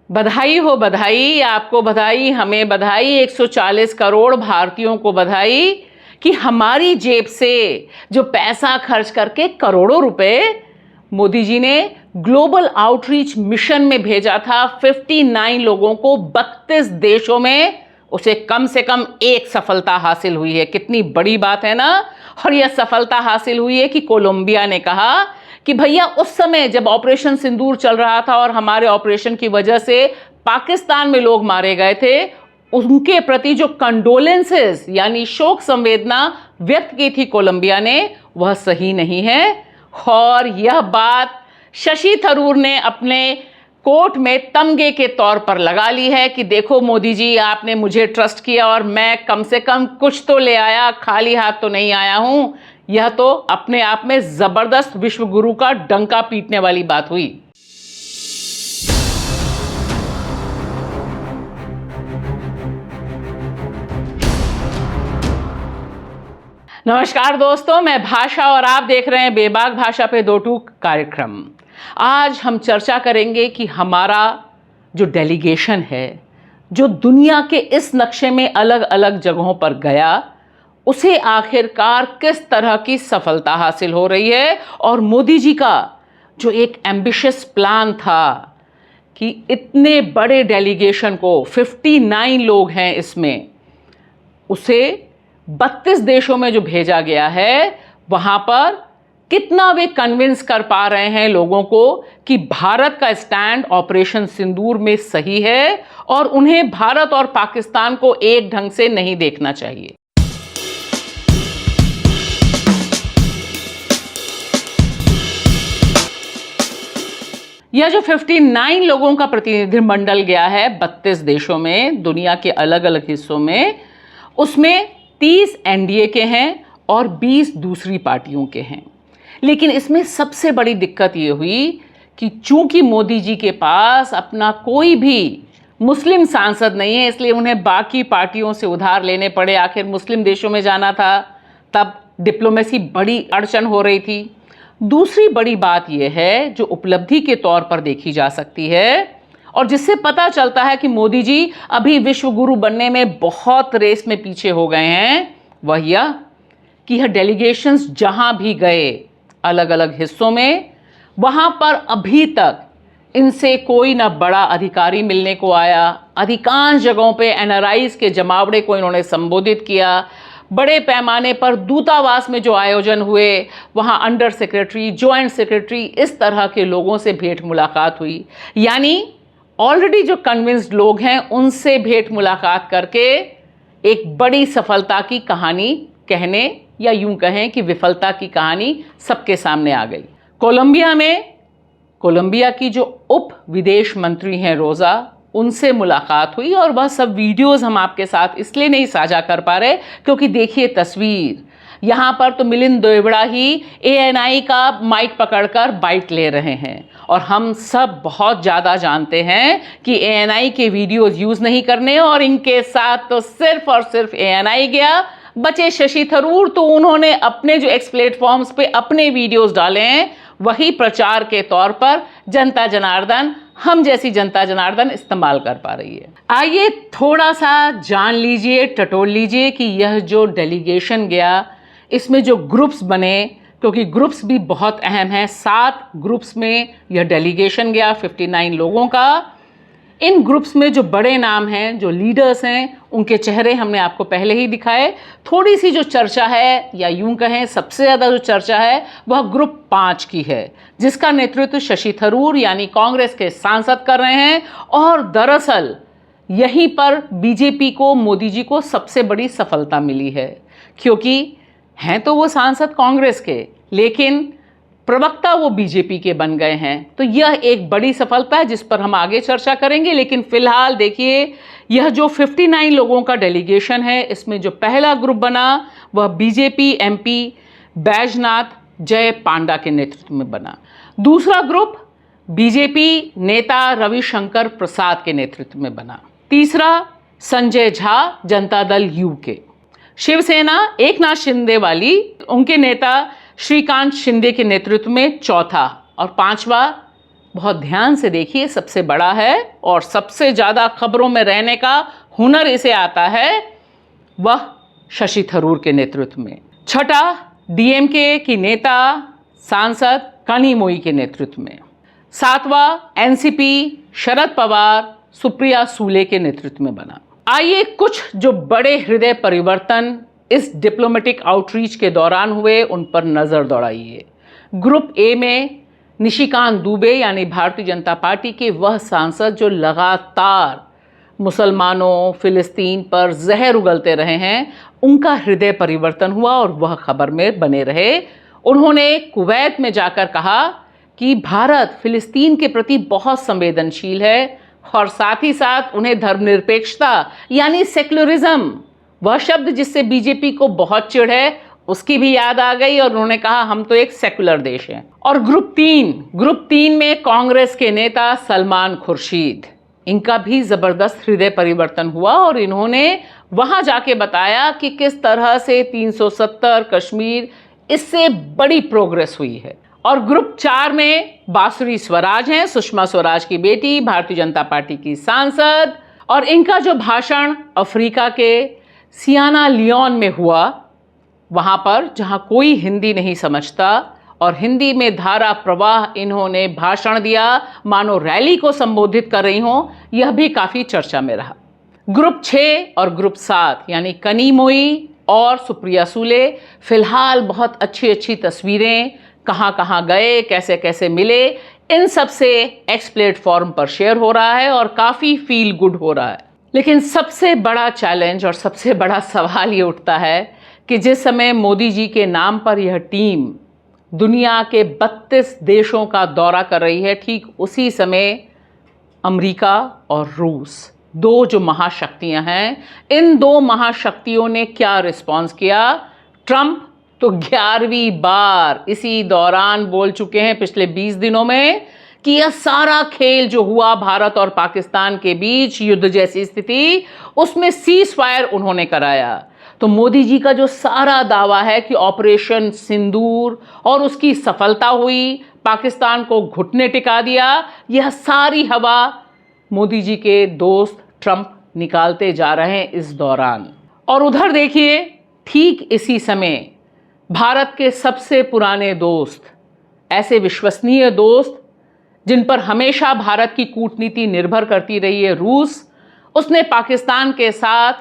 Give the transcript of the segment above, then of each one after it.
बधाई हो बधाई, आपको बधाई, हमें बधाई, 140 करोड़ भारतीयों को बधाई कि हमारी जेब से जो पैसा खर्च करके करोड़ों रुपए मोदी जी ने ग्लोबल आउटरीच मिशन में भेजा था 59 लोगों को 32 देशों में, उसे कम से कम एक सफलता हासिल हुई है। कितनी बड़ी बात है ना। और यह सफलता हासिल हुई है कि कोलंबिया ने कहा कि भैया उस समय जब ऑपरेशन सिंदूर चल रहा था और हमारे ऑपरेशन की वजह से पाकिस्तान में लोग मारे गए थे, उनके प्रति जो कंडोलेंसेस यानी शोक संवेदना व्यक्त की थी कोलंबिया ने, वह सही नहीं है। और यह बात शशि थरूर ने अपने कोर्ट में तमगे के तौर पर लगा ली है कि देखो मोदी जी, आपने मुझे ट्रस्ट किया और मैं कम से कम कुछ तो ले आया, खाली हाथ तो नहीं आया हूं। यह तो अपने आप में जबरदस्त विश्व गुरु का डंका पीटने वाली बात हुई। नमस्कार दोस्तों, मैं भाषा और आप देख रहे हैं बेबाक भाषा पे दो टूक कार्यक्रम। आज हम चर्चा करेंगे कि हमारा जो डेलीगेशन है, जो दुनिया के इस नक्शे में अलग अलग जगहों पर गया, उसे आखिरकार किस तरह की सफलता हासिल हो रही है। और मोदी जी का जो एक एम्बिशियस प्लान था कि इतने बड़े डेलीगेशन को, 59 लोग हैं इसमें, उसे 32 देशों में जो भेजा गया है, वहां पर कितना वे कन्विंस कर पा रहे हैं लोगों को कि भारत का स्टैंड ऑपरेशन सिंदूर में सही है और उन्हें भारत और पाकिस्तान को एक ढंग से नहीं देखना चाहिए। यह जो 59 लोगों का प्रतिनिधिमंडल गया है 32 देशों में, दुनिया के अलग अलग हिस्सों में, उसमें 30 एनडीए के हैं और 20 दूसरी पार्टियों के हैं। लेकिन इसमें सबसे बड़ी दिक्कत ये हुई कि चूंकि मोदी जी के पास अपना कोई भी मुस्लिम सांसद नहीं है, इसलिए उन्हें बाकी पार्टियों से उधार लेने पड़े। आखिर मुस्लिम देशों में जाना था, तब डिप्लोमेसी बड़ी अड़चन हो रही थी। दूसरी बड़ी बात यह है, जो उपलब्धि के तौर पर देखी जा सकती है और जिससे पता चलता है कि मोदी जी अभी विश्व गुरु बनने में बहुत रेस में पीछे हो गए हैं, वह यह कि यह डेलीगेशंस जहां भी गए अलग अलग हिस्सों में, वहां पर अभी तक इनसे कोई ना बड़ा अधिकारी मिलने को आया। अधिकांश जगहों पे एनआरआईज के जमावड़े को इन्होंने संबोधित किया। बड़े पैमाने पर दूतावास में जो आयोजन हुए, वहां अंडर सेक्रेटरी, ज्वाइंट सेक्रेटरी, इस तरह के लोगों से भेंट मुलाकात हुई। यानी ऑलरेडी जो कन्विंस्ड लोग हैं, उनसे भेंट मुलाकात करके एक बड़ी सफलता की कहानी कहने, या यूं कहें कि विफलता की कहानी सबके सामने आ गई। कोलंबिया की जो उप विदेश मंत्री हैं रोजा, उनसे मुलाकात हुई और वह सब वीडियोस हम आपके साथ इसलिए नहीं साझा कर पा रहे क्योंकि देखिए तस्वीर, यहाँ पर तो मिलिंद देवड़ा ही एएनआई का माइक पकड़कर बाइट ले रहे हैं और हम सब बहुत ज़्यादा जानते हैं कि एएनआई के वीडियोस यूज़ नहीं करने, और इनके साथ तो सिर्फ और सिर्फ एएनआई गया। बचे शशि थरूर, तो उन्होंने अपने जो एक्स प्लेटफॉर्म्स पे अपने वीडियोस डाले हैं, वही प्रचार के तौर पर जनता जनार्दन, हम जैसी जनता जनार्दन इस्तेमाल कर पा रही है। आइए थोड़ा सा जान लीजिए, टटोल लीजिए कि यह जो डेलीगेशन गया, इसमें जो ग्रुप्स बने, क्योंकि ग्रुप्स भी बहुत अहम हैं। 7 ग्रुप्स में यह डेलीगेशन गया 59 लोगों का। इन ग्रुप्स में जो बड़े नाम हैं, जो लीडर्स हैं, उनके चेहरे हमने आपको पहले ही दिखाए। थोड़ी सी जो चर्चा है, या यूं कहें सबसे ज़्यादा जो चर्चा है, वह ग्रुप 5 की है, जिसका नेतृत्व शशि थरूर यानी कांग्रेस के सांसद कर रहे हैं। और दरअसल यहीं पर बीजेपी को, मोदी जी को सबसे बड़ी सफलता मिली है, क्योंकि हैं तो वो सांसद कांग्रेस के, लेकिन प्रवक्ता वो बीजेपी के बन गए हैं। तो यह एक बड़ी सफलता है जिस पर हम आगे चर्चा करेंगे। लेकिन फिलहाल देखिए, यह जो 59 लोगों का डेलीगेशन है, इसमें जो पहला ग्रुप बना वह बीजेपी एमपी बैजनाथ जय पांडा के नेतृत्व में बना। दूसरा ग्रुप बीजेपी नेता रविशंकर प्रसाद के नेतृत्व में बना। तीसरा संजय झा, जनता दल यू के। शिवसेना एकनाथ शिंदे वाली, उनके नेता श्रीकांत शिंदे के नेतृत्व में चौथा। और 5वां बहुत ध्यान से देखिए, सबसे बड़ा है और सबसे ज़्यादा खबरों में रहने का हुनर इसे आता है, वह शशि थरूर के नेतृत्व में। छठा, डीएमके की नेता सांसद कनिमोई के नेतृत्व में। सातवां, एनसीपी शरद पवार सुप्रिया सूले के नेतृत्व में बना। आइए कुछ जो बड़े हृदय परिवर्तन इस डिप्लोमेटिक आउटरीच के दौरान हुए उन पर नजर दौड़ाइए। ग्रुप ए में निशिकांत दुबे यानी भारतीय जनता पार्टी के वह सांसद जो लगातार मुसलमानों, फिलिस्तीन पर जहर उगलते रहे हैं, उनका हृदय परिवर्तन हुआ और वह खबर में बने रहे। उन्होंने कुवैत में जाकर कहा कि भारत फिलिस्तीन के प्रति बहुत संवेदनशील है और साथ ही साथ उन्हें धर्मनिरपेक्षता यानी सेक्युलरिज्म, वह शब्द जिससे बीजेपी को बहुत चिढ़ है, उसकी भी याद आ गई और उन्होंने कहा हम तो एक सेक्युलर देश हैं। और ग्रुप तीन में कांग्रेस के नेता सलमान खुर्शीद, इनका भी जबरदस्त हृदय परिवर्तन हुआ और इन्होंने वहां जाके बताया कि किस तरह से 370 कश्मीर, इससे बड़ी प्रोग्रेस हुई है। और ग्रुप 4 में बांसुरी स्वराज हैं, सुषमा स्वराज की बेटी, भारतीय जनता पार्टी की सांसद, और इनका जो भाषण अफ्रीका के सियाना लियोन में हुआ, वहां पर जहां कोई हिंदी नहीं समझता और हिंदी में धारा प्रवाह इन्होंने भाषण दिया, मानो रैली को संबोधित कर रही हों, यह भी काफी चर्चा में रहा। ग्रुप 6 और ग्रुप 7 यानी कनिमोई और सुप्रिया सूले, फिलहाल बहुत अच्छी तस्वीरें कहाँ गए, कैसे कैसे मिले, इन सब से एक्स प्लेटफॉर्म पर शेयर हो रहा है और काफ़ी फील गुड हो रहा है। लेकिन सबसे बड़ा चैलेंज और सबसे बड़ा सवाल ये उठता है कि जिस समय मोदी जी के नाम पर यह टीम दुनिया के 32 देशों का दौरा कर रही है, ठीक उसी समय अमेरिका और रूस, दो जो महाशक्तियां हैं, इन दो महाशक्तियों ने क्या रिस्पॉन्स किया। ट्रंप तो 11वीं बार इसी दौरान बोल चुके हैं पिछले 20 दिनों में कि यह सारा खेल जो हुआ भारत और पाकिस्तान के बीच, युद्ध जैसी स्थिति, उसमें सीज फायर उन्होंने कराया। तो मोदी जी का जो सारा दावा है कि ऑपरेशन सिंदूर और उसकी सफलता हुई, पाकिस्तान को घुटने टिका दिया, यह सारी हवा मोदी जी के दोस्त ट्रंप निकालते जा रहे हैं इस दौरान। और उधर देखिए, ठीक इसी समय भारत के सबसे पुराने दोस्त, ऐसे विश्वसनीय दोस्त जिन पर हमेशा भारत की कूटनीति निर्भर करती रही है, रूस, उसने पाकिस्तान के साथ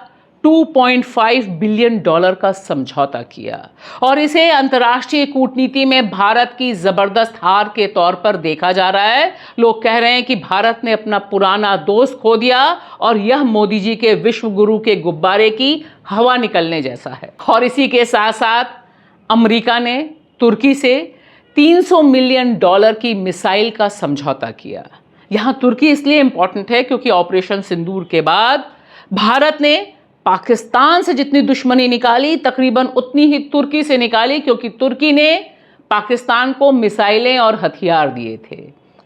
$2.5 बिलियन का समझौता किया और इसे अंतर्राष्ट्रीय कूटनीति में भारत की जबरदस्त हार के तौर पर देखा जा रहा है। लोग कह रहे हैं कि भारत ने अपना पुराना दोस्त खो दिया और यह मोदी जी के विश्व गुरु के गुब्बारे की हवा निकलने जैसा है। और इसी के साथ साथ अमेरिका ने तुर्की से $300 मिलियन की मिसाइल का समझौता किया। यहां तुर्की इसलिए इंपॉर्टेंट है क्योंकि ऑपरेशन सिंदूर के बाद भारत ने पाकिस्तान से जितनी दुश्मनी निकाली, तकरीबन उतनी ही तुर्की से निकाली, क्योंकि तुर्की ने पाकिस्तान को मिसाइलें और हथियार दिए थे।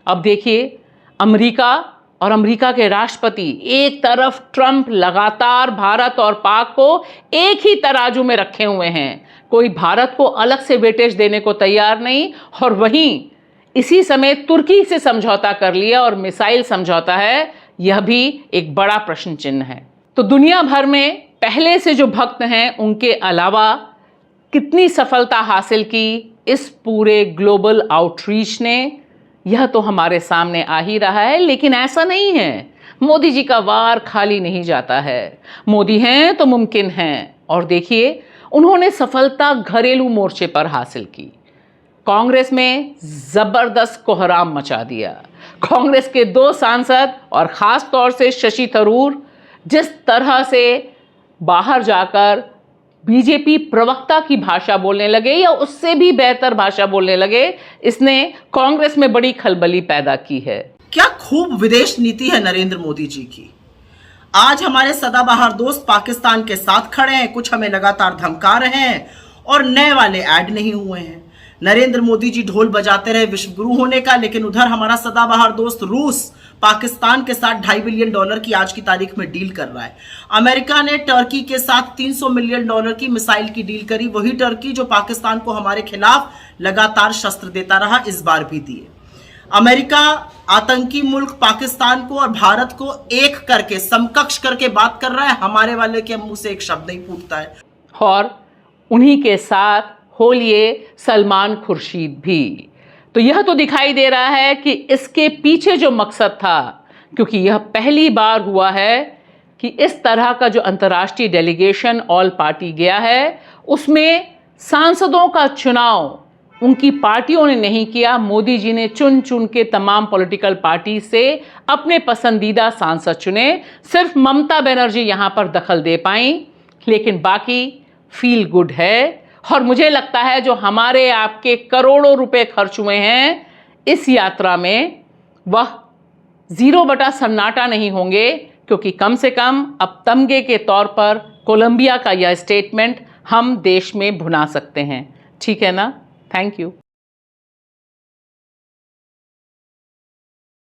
अब देखिए, अमेरिका और अमेरिका के राष्ट्रपति, एक तरफ ट्रंप लगातार भारत और पाक को एक ही तराजू में रखे हुए हैं, कोई भारत को अलग से वेटेज देने को तैयार नहीं, और वहीं इसी समय तुर्की से समझौता कर लिया और मिसाइल समझौता है, यह भी एक बड़ा प्रश्न चिन्ह है। तो दुनिया भर में पहले से जो भक्त हैं उनके अलावा कितनी सफलता हासिल की इस पूरे ग्लोबल आउटरीच ने, यह तो हमारे सामने आ ही रहा है। लेकिन ऐसा नहीं है, मोदी जी का वार खाली नहीं जाता है। मोदी हैं तो मुमकिन हैं। और देखिए, उन्होंने सफलता घरेलू मोर्चे पर हासिल की। कांग्रेस में जबरदस्त कोहराम मचा दिया। कांग्रेस के 2 सांसद और खास तौर से शशि थरूर जिस तरह से बाहर जाकर बीजेपी प्रवक्ता की भाषा बोलने लगे या उससे भी बेहतर भाषा बोलने लगे, इसने कांग्रेस में बड़ी खलबली पैदा की है। क्या खूब विदेश नीति है नरेंद्र मोदी जी की। आज हमारे सदाबहार दोस्त पाकिस्तान के साथ खड़े हैं, कुछ हमें लगातार धमका रहे हैं और नए वाले ऐड नहीं हुए हैं। नरेंद्र मोदी जी ढोल बजाते रहे विश्व गुरु होने का, लेकिन उधर हमारा सदाबहार दोस्त रूस पाकिस्तान के साथ $2.5 बिलियन की आज की तारीख में डील कर रहा है। अमेरिका ने टर्की के साथ $300 मिलियन की मिसाइल की डील करी, वही टर्की जो पाकिस्तान को हमारे खिलाफ लगातार शस्त्र देता रहा, इस बार भी दिए। अमेरिका आतंकी मुल्क पाकिस्तान को और भारत को एक करके समकक्ष करके बात कर रहा है, हमारे वाले के मुंह से एक शब्द नहीं फूटता है। और उन्हीं के साथ हो लिए सलमान खुर्शीद भी। तो यह तो दिखाई दे रहा है कि इसके पीछे जो मकसद था, क्योंकि यह पहली बार हुआ है कि इस तरह का जो अंतर्राष्ट्रीय डेलीगेशन ऑल पार्टी गया है, उसमें सांसदों का चुनाव उनकी पार्टियों ने नहीं किया। मोदी जी ने चुन चुन के तमाम पॉलिटिकल पार्टी से अपने पसंदीदा सांसद चुने। सिर्फ ममता बनर्जी यहाँ पर दखल दे पाई, लेकिन बाकी फील गुड है। और मुझे लगता है जो हमारे आपके करोड़ों रुपए खर्च हुए हैं इस यात्रा में, वह 0 सन्नाटा नहीं होंगे, क्योंकि कम से कम अब तमगे के तौर पर कोलंबिया का यह स्टेटमेंट हम देश में भुना सकते हैं। ठीक है ना? Thank you.